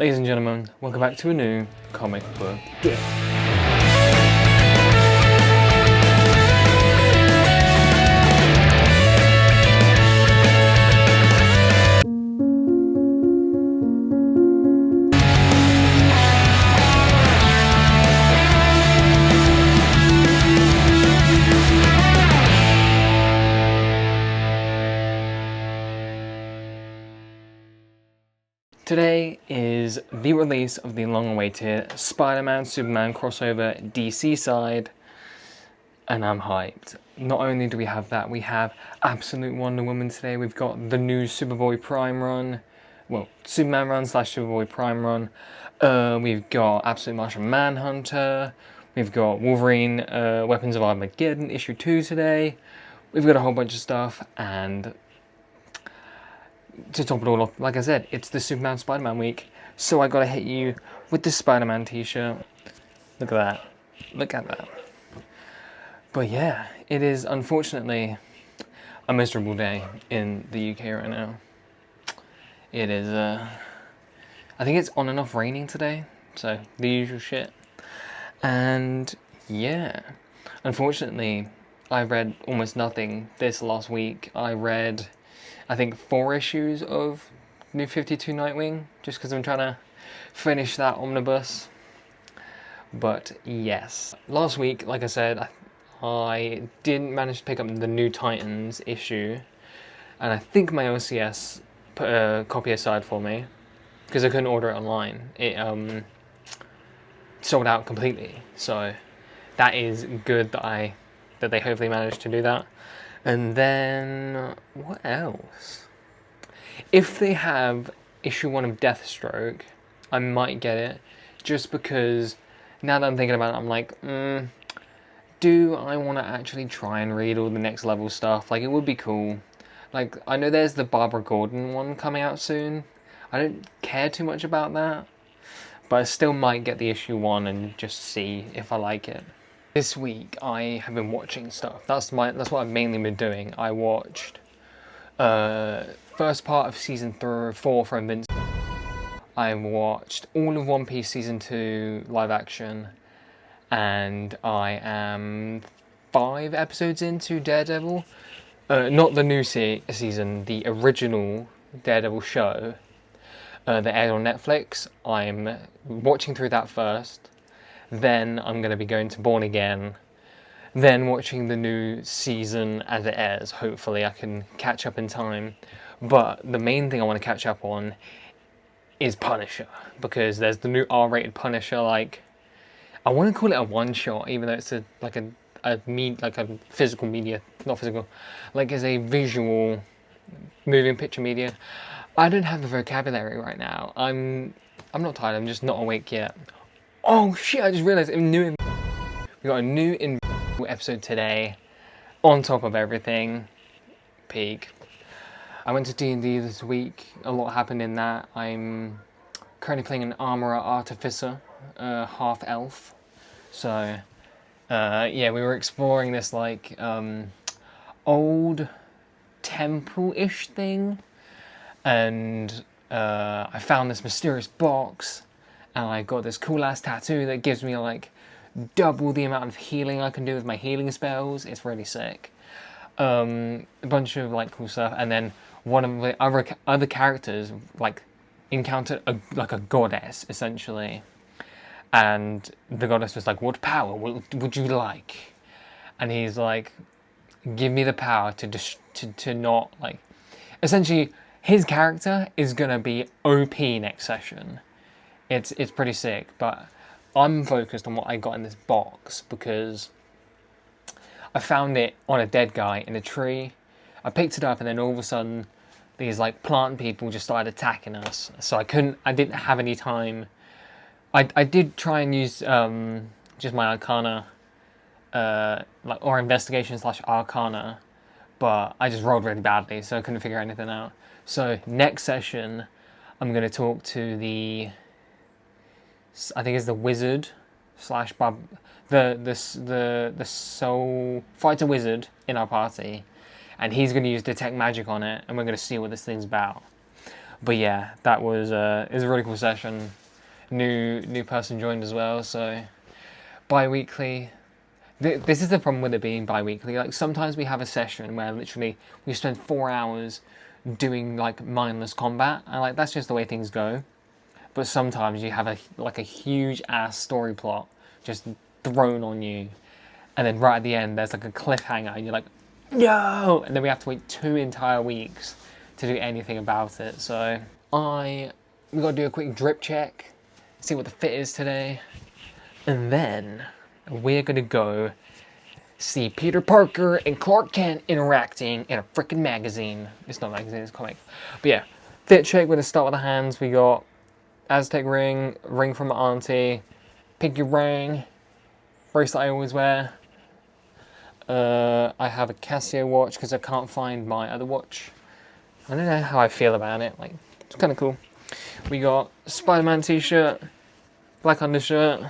Ladies and gentlemen, welcome back to a new comic book dip. Today is the release of the long-awaited Spider-Man Superman crossover DC side, and I'm hyped. Not only do we have that, we have Absolute Wonder Woman today. We've got the new Superboy Prime run, well, Superman run / Superboy Prime run. We've got Absolute Martian Manhunter. We've got Wolverine Weapons of Armageddon issue 2 today. We've got a whole bunch of stuff, and to top it all off, like I said, it's the Superman Spider-Man week, so I gotta hit you with the Spider-Man t-shirt. Look at that. Look at that. But yeah, it is unfortunately a miserable day in the UK right now. It is, I think it's on and off raining today, so the usual shit. And yeah, unfortunately, I read almost nothing this last week. I read, I think, 4 issues of New 52 Nightwing, just because I'm trying to finish that omnibus. But yes, last week, like I said, I didn't manage to pick up the New Titans issue, and I think my OCS put a copy aside for me, because I couldn't order it online. It sold out completely, so that is good that they hopefully managed to do that. And then, what else? If they have issue 1 of Deathstroke, I might get it, just because now that I'm thinking about it, I'm like, do I want to actually try and read all the next level stuff? Like, it would be cool. Like, I know there's the Barbara Gordon one coming out soon. I don't care too much about that, but I still might get the issue 1 and just see if I like it. This week I have been watching stuff. That's what I've mainly been doing. I watched first part of season 4 for Invincible. I watched all of One Piece season 2 live action, and I am 5 episodes into Daredevil. Not the new season, the original Daredevil show that aired on Netflix. I'm watching through that first. Then I'm going to be going to Born Again, then watching the new season as it airs. Hopefully I can catch up in time. But the main thing I want to catch up on is Punisher, because there's the new R-rated Punisher. Like, I want to call it a one-shot, even though it's like a physical media, not physical, like it's a visual moving picture media. I don't have the vocabulary right now. I'm not tired. I'm just not awake yet. Oh shit, I just realised we got a new Invincible episode today, on top of everything. Peak. I went to D&D this week, a lot happened in that. I'm currently playing an Armourer Artificer, half elf. So, yeah, we were exploring this like, old temple-ish thing, and I found this mysterious box, and I got this cool ass tattoo that gives me like double the amount of healing I can do with my healing spells. It's really sick. A bunch of like cool stuff, and then one of the other characters like encountered a goddess essentially, and the goddess was like, "What power would you like?" And he's like, "Give me the power to not like." Essentially, his character is gonna be OP next session. It's pretty sick, but I'm focused on what I got in this box because I found it on a dead guy in a tree. I picked it up, and then all of a sudden these like plant people just started attacking us. So I didn't have any time. I did try and use just my Arcana, or investigation / Arcana, but I just rolled really badly, so I couldn't figure anything out. So next session, I'm going to talk to I think it's the wizard / the soul fighter wizard in our party, and he's going to use detect magic on it, and we're going to see what this thing's about. But yeah, that was it was a really cool session. New person joined as well, so bi-weekly. This is the problem with it being bi-weekly. Like sometimes we have a session where literally we spend 4 hours doing like mindless combat, and like that's just the way things go. But sometimes you have a huge ass story plot just thrown on you, and then right at the end there's like a cliffhanger, and you're like, no, and then we have to wait 2 entire weeks to do anything about it. So we gotta do a quick drip check, see what the fit is today, and then we're gonna go see Peter Parker and Clark Kent interacting in a freaking magazine. It's not a magazine, it's a comic. But yeah, fit check, we're gonna start with the hands. We got Aztec ring from my auntie, pinky ring, bracelet I always wear. I have a Casio watch because I can't find my other watch. I don't know how I feel about it, like, it's kind of cool. We got Spider-Man t-shirt, black undershirt,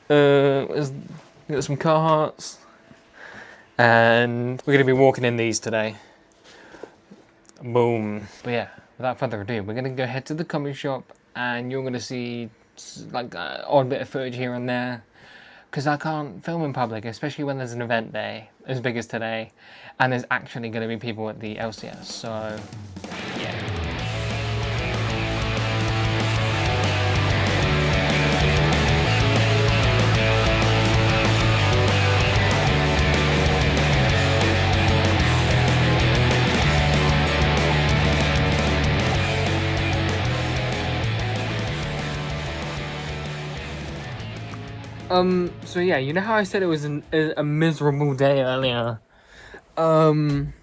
we got some Carhartts, and we're going to be walking in these today. Boom. But yeah, without further ado, we're going to go head to the comic shop, and you're going to see like an odd bit of footage here and there, because I can't film in public, especially when there's an event day as big as today, and there's actually going to be people at the LCS, so yeah. So yeah, you know how I said it was a miserable day earlier? Someone's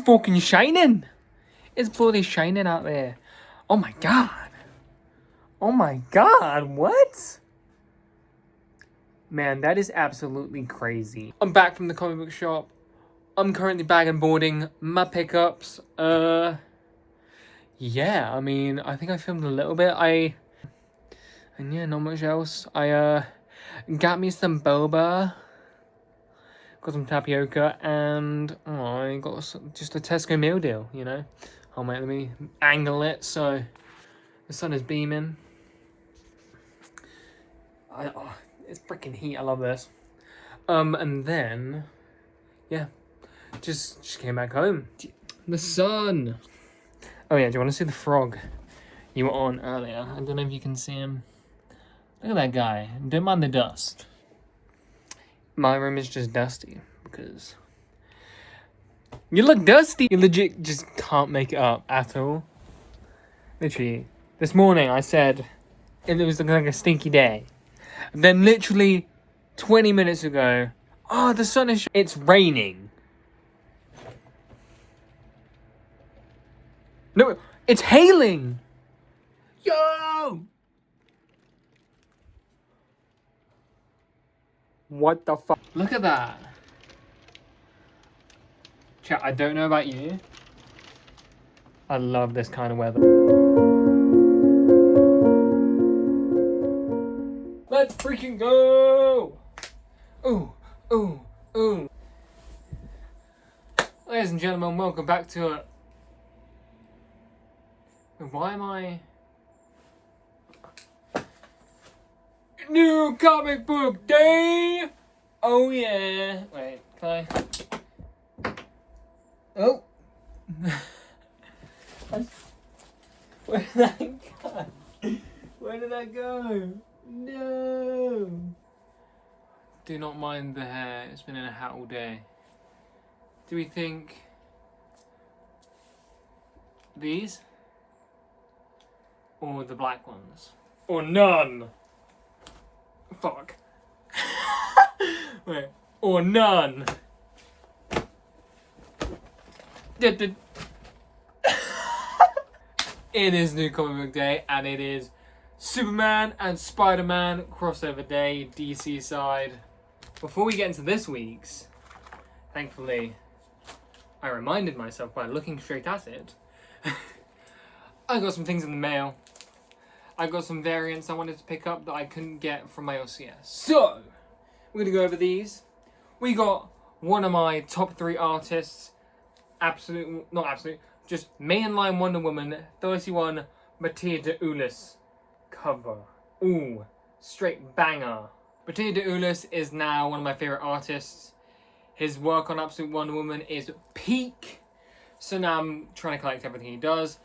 fucking shining! It's bloody shining out there. Oh my god! Oh my god, what? Man, that is absolutely crazy. I'm back from the comic book shop. I'm currently bag and boarding my pickups. Yeah, I mean, I think I filmed a little bit. And yeah, not much else. I got me some boba, got some tapioca, and I got just a Tesco meal deal, you know. Oh mate, let me angle it so the sun is beaming. It's freaking heat, I love this. And then, yeah, just came back home. The sun! Oh yeah, do you want to see the frog you were on earlier? I don't know if you can see him. Look at that guy. Don't mind the dust. My room is just dusty because you look dusty. You legit just can't make it up at all. Literally, this morning I said it was looking like a stinky day. Then literally 20 minutes ago, oh, the sun is it's raining. No, it's hailing. Yo! What the fuck? Look at that. Chat, I don't know about you. I love this kind of weather. Let's freaking go! Ooh, ooh, ooh. Ladies and gentlemen, welcome back to it. Why am I... New comic book day! Oh yeah. Wait, can I... Oh! Where did that go? Where did that go? No! Do not mind the hair, it's been in a hat all day. Do we think... these? Or the black ones? Or none? Fuck. Wait. Or none. It is New Comic Book Day, and it is Superman and Spider-Man crossover day, DC side. Before we get into this week's, thankfully, I reminded myself by looking straight at it. I got some things in the mail. I got some variants I wanted to pick up that I couldn't get from my LCS. So, we're going to go over these. We got one of my top 3 artists just mainline Wonder Woman 31 Matilda Ulis cover. Ooh, straight banger. Matilda Ulis is now one of my favourite artists. His work on Absolute Wonder Woman is peak. So now I'm trying to collect everything he does.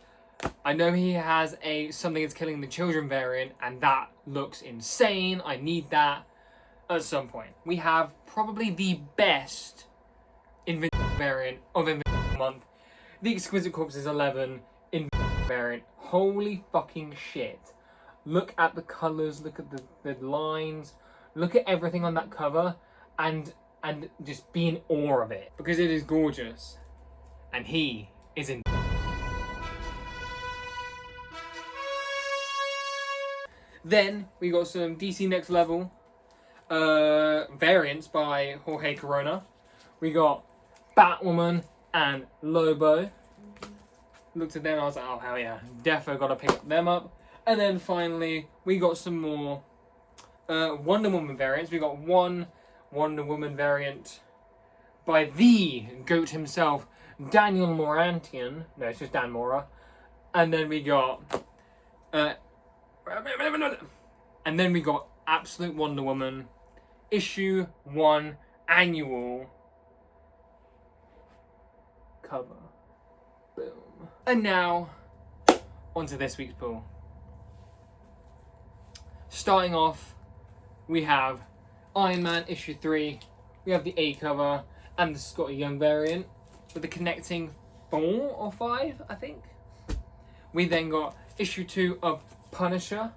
I know he has a Something Is Killing the Children variant, and that looks insane. I need that at some point. We have probably the best Invincible variant of Invincible Month. The Exquisite Corpses 11 Invincible variant. Holy fucking shit. Look at the colours, look at the lines, look at everything on that cover, and just be in awe of it. Because it is gorgeous. And he is in. Then we got some DC Next Level variants by Jorge Corona. We got Batwoman and Lobo. Looked at them and I was like, oh hell yeah, defo gotta pick them up. And then finally we got some more Wonder Woman variants. We got one Wonder Woman variant by the GOAT himself, Daniel Morantian. No, it's just Dan Mora. And then we got Absolute Wonder Woman issue 1 annual cover. Boom. And now onto this week's pool. Starting off, we have Iron Man issue 3. We have the A cover and the Scotty Young variant with the connecting 4 or 5, I think. We then got issue 2 of Punisher.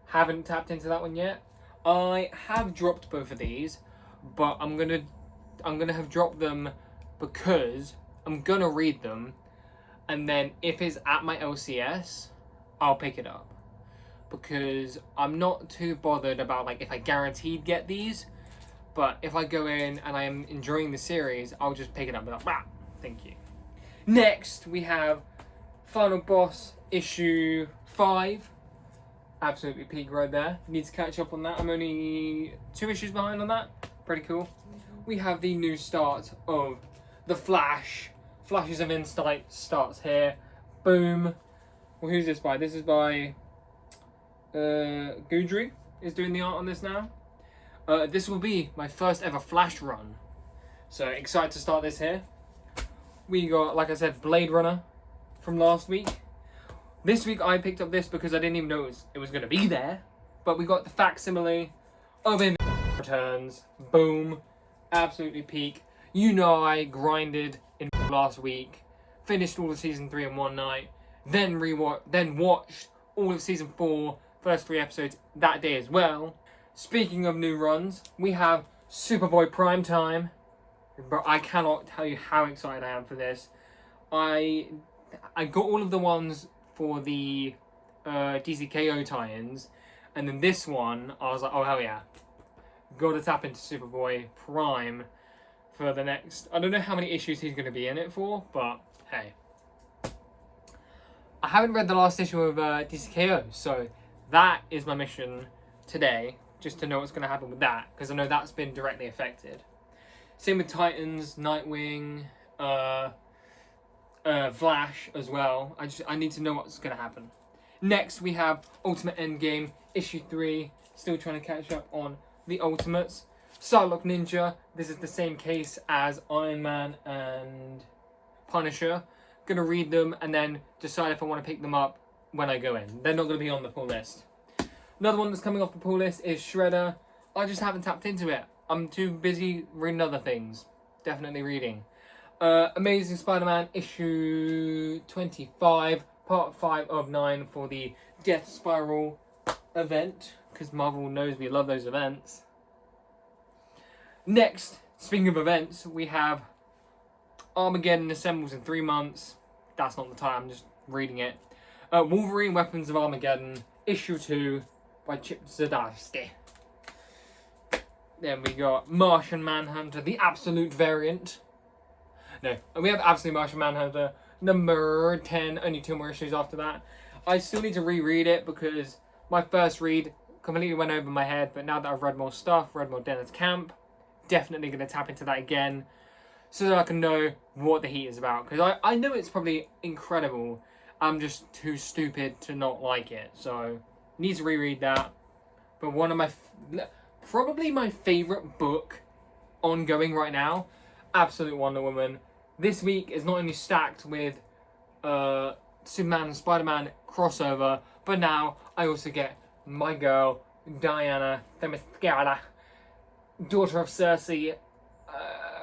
Haven't tapped into that one yet. I have dropped both of these, but I'm gonna have dropped them because I'm gonna read them, and then if it's at my LCS, I'll pick it up. Because I'm not too bothered about like if I guaranteed get these, but if I go in and I am enjoying the series, I'll just pick it up and be like, wow, thank you. Next, we have Final Boss issue 5. Absolutely peak right there. Need to catch up on that. I'm only 2 issues behind on that. Pretty cool. We have the new start of The Flash. Flashes of Insight starts here. Boom. Well, who's this by? This is by Gudry is doing the art on this now. This will be my first ever Flash run. So excited to start this here. We got, like I said, Blade Runner from last week. This week I picked up this because I didn't even know it was going to be there. But we got the facsimile of Invincible Returns. Boom. Absolutely peak. You know I grinded in last week. Finished all of season 3 in one night. Then watched all of season 4, first 3 episodes that day as well. Speaking of new runs, we have Superboy Primetime. But I cannot tell you how excited I am for this. I got all of the ones for the DCKO tie-ins, and then this one I was like, oh hell yeah, gotta tap into Superboy Prime for the next, I don't know how many issues he's going to be in it for, but hey. I haven't read the last issue of DCKO, so that is my mission today, just to know what's going to happen with that, because I know that's been directly affected. Same with Titans, Nightwing, Flash as well. I need to know what's going to happen. Next, we have Ultimate Endgame, issue 3. Still trying to catch up on the Ultimates. Psylocke Ninja. This is the same case as Iron Man and Punisher. Gonna read them and then decide if I want to pick them up when I go in. They're not going to be on the pull list. Another one that's coming off the pull list is Shredder. I just haven't tapped into it. I'm too busy reading other things. Definitely reading. Amazing Spider-Man issue 25, part 5 of 9 for the Death Spiral event, because Marvel knows we love those events. Next, speaking of events, we have Armageddon assembles in 3 months. That's not the time, I'm just reading it. Wolverine Weapons of Armageddon, issue 2 by Chip Zdarsky. Then we got Martian Manhunter, the Absolute variant. No, we have Absolute Martian Manhunter, number 10, only 2 more issues after that. I still need to reread it because my first read completely went over my head, but now that I've read more stuff, read more Dennis Camp, definitely going to tap into that again. so that I can know what the heat is about. Because I know it's probably incredible. I'm just too stupid to not like it. So, need to reread that. But one of my, probably my favourite book ongoing right now, Absolute Wonder Woman. This week is not only stacked with Superman and Spider-Man crossover, but now I also get my girl, Diana Themyscira, daughter of Cersei,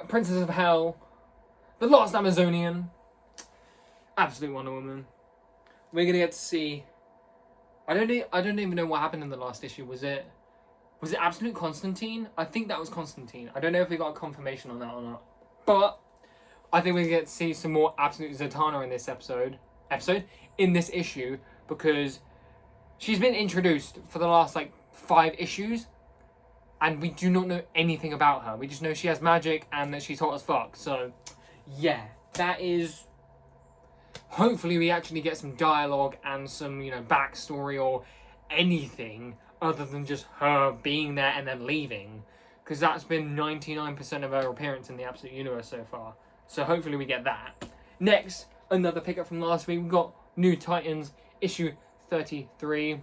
Princess of Hell, the Lost Amazonian, Absolute Wonder Woman. We're gonna get to see. I don't even know what happened in the last issue. Was it Absolute Constantine? I think that was Constantine. I don't know if we got a confirmation on that or not. But I think we get to see some more Absolute Zatanna in this in this issue, because she's been introduced for the last like 5 issues, and we do not know anything about her. We just know she has magic and that she's hot as fuck. So, yeah, that is. Hopefully, we actually get some dialogue and some, backstory or anything other than just her being there and then leaving, because that's been 99% of her appearance in the Absolute Universe so far. So hopefully we get that. Next, another pickup from last week. We've got New Titans issue 33.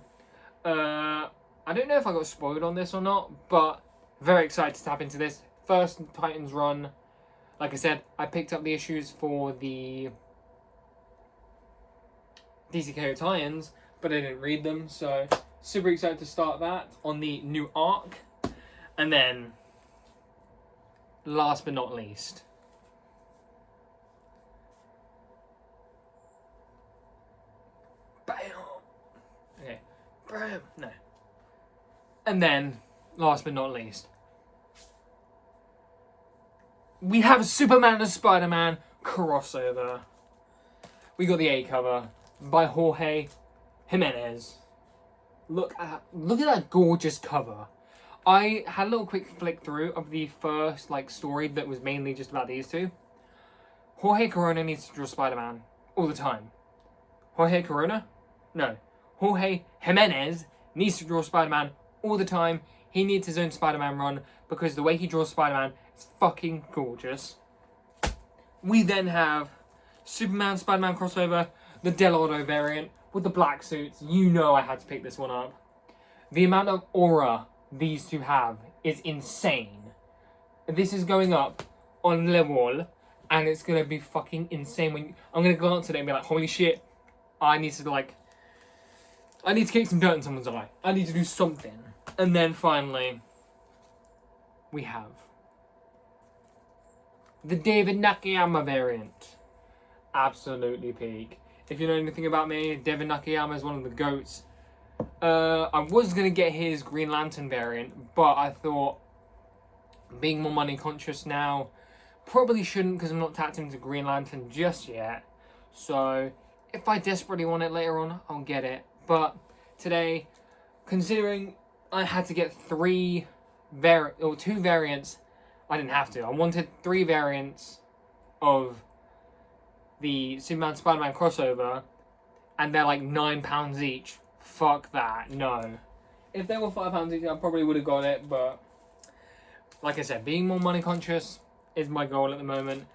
I don't know if I got spoiled on this or not, but very excited to tap into this. First Titans run. Like I said, I picked up the issues for the DCKO Titans, but I didn't read them, so super excited to start that on the new arc. And then, last but not least, bam! Okay, bam! No. And then, last but not least, we have Superman and Spider-Man crossover. We got the A cover by Jorge Jimenez. Look at that gorgeous cover. I had a little quick flick through of the first story that was mainly just about these two. Jorge Corona needs to draw Spider-Man all the time. Jorge Corona? No. Jorge Jimenez needs to draw Spider-Man all the time. He needs his own Spider-Man run, because the way he draws Spider-Man is fucking gorgeous. We then have Superman Spider-Man crossover, the Del Auto variant with the black suits. You know I had to pick this one up. The amount of aura these two have is insane. This is going up on the wall, and it's gonna be fucking insane. When I'm gonna glance at it and be like, holy shit, I need to kick some dirt in someone's eye. I need to do something. And then finally, we have the David Nakayama variant. Absolutely peak. If you know anything about me, David Nakayama is one of the GOATs. I was going to get his Green Lantern variant, but I thought, being more money conscious now, probably shouldn't, because I'm not tapped into Green Lantern just yet. So, if I desperately want it later on, I'll get it. But today, considering I had to get 2 variants, I didn't have to. I wanted 3 variants of the Superman Spider-Man crossover, and they're like £9 each. Fuck that, no. If they were £5 each, I probably would have got it, but like I said, being more money conscious is my goal at the moment,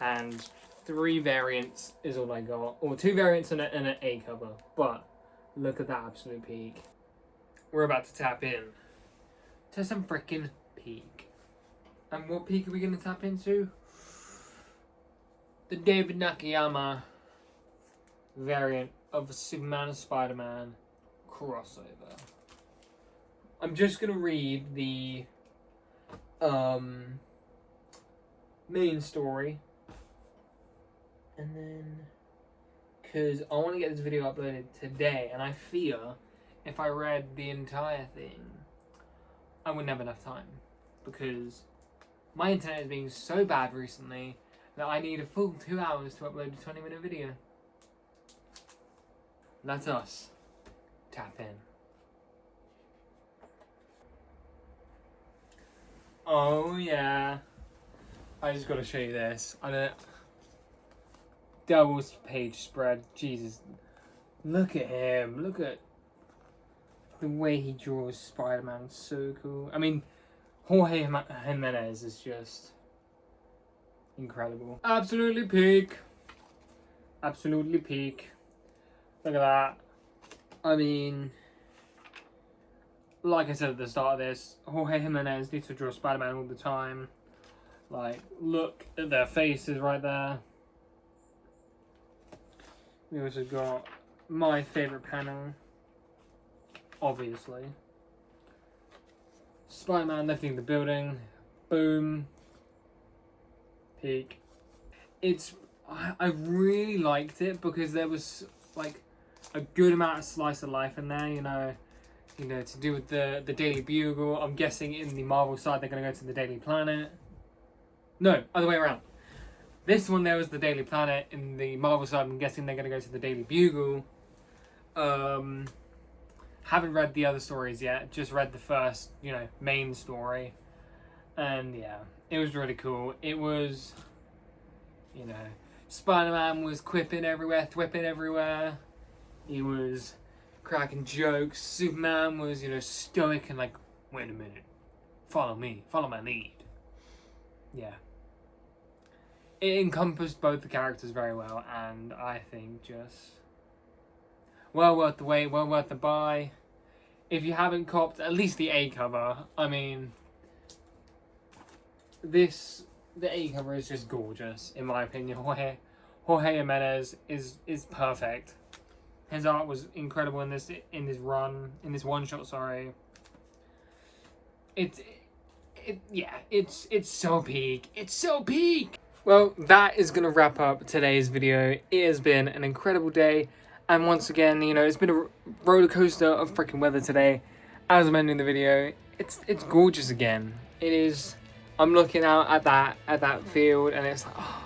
and 3 variants is all I got, or 2 variants and an A cover. But look at that absolute peak. We're about to tap in to some freaking peak. And what peak are we going to tap into? The David Nakayama variant of Superman and Spider-Man crossover. I'm just going to read the main story, and then, because I want to get this video uploaded today, and I fear if I read the entire thing, I wouldn't have enough time, because my internet is being so bad recently that I need a full 2 hours to upload a 20-minute video. That's us. Tap in. Oh yeah. I just gotta show you this. I don't. Double page spread. Jesus. Look at him. Look at the way he draws Spider-Man. So cool. I mean, Jorge Jimenez is just incredible. Absolutely peak. Absolutely peak. Look at that. I mean, like I said at the start of this, Jorge Jimenez needs to draw Spider-Man all the time. Like, look at their faces right there. We also got my favourite panel, obviously. Spider-Man lifting the building. Boom. Peak. I really liked it because there was like a good amount of slice of life in there, you know, to do with the Daily Bugle. I'm guessing in the Marvel side they're going to go to the Daily Planet. No, other way around. This one there was the Daily Planet. In the Marvel side, I'm guessing they're going to go to the Daily Bugle. Haven't read the other stories yet. Just read the first, main story. And yeah, it was really cool. It was, Spider-Man was quipping everywhere, thwipping everywhere. He was cracking jokes. Superman was, stoic and like, wait a minute. Follow me. Follow my lead. Yeah. It encompassed both the characters very well, and I think just well worth the wait, well worth the buy. If you haven't copped at least the A cover, I mean, the A cover is just gorgeous, in my opinion. Jorge Jimenez is perfect. His art was incredible in this one shot. Sorry. It's so peak. It's so peak. Well, that is going to wrap up today's video. It has been an incredible day. And once again, it's been a roller coaster of freaking weather today. As I mentioned in the video, it's gorgeous again. It is. I'm looking out at that field and it's like, oh,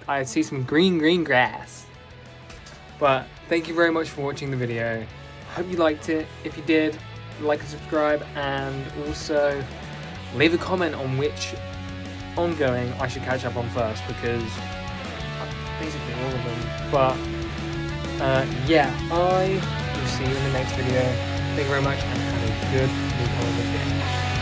I see some green grass. But thank you very much for watching the video. Hope you liked it. If you did, like and subscribe, and also leave a comment on which ongoing I should catch up on first, because basically all of them. But yeah, I will see you in the next video. Thank you very much and have a good week.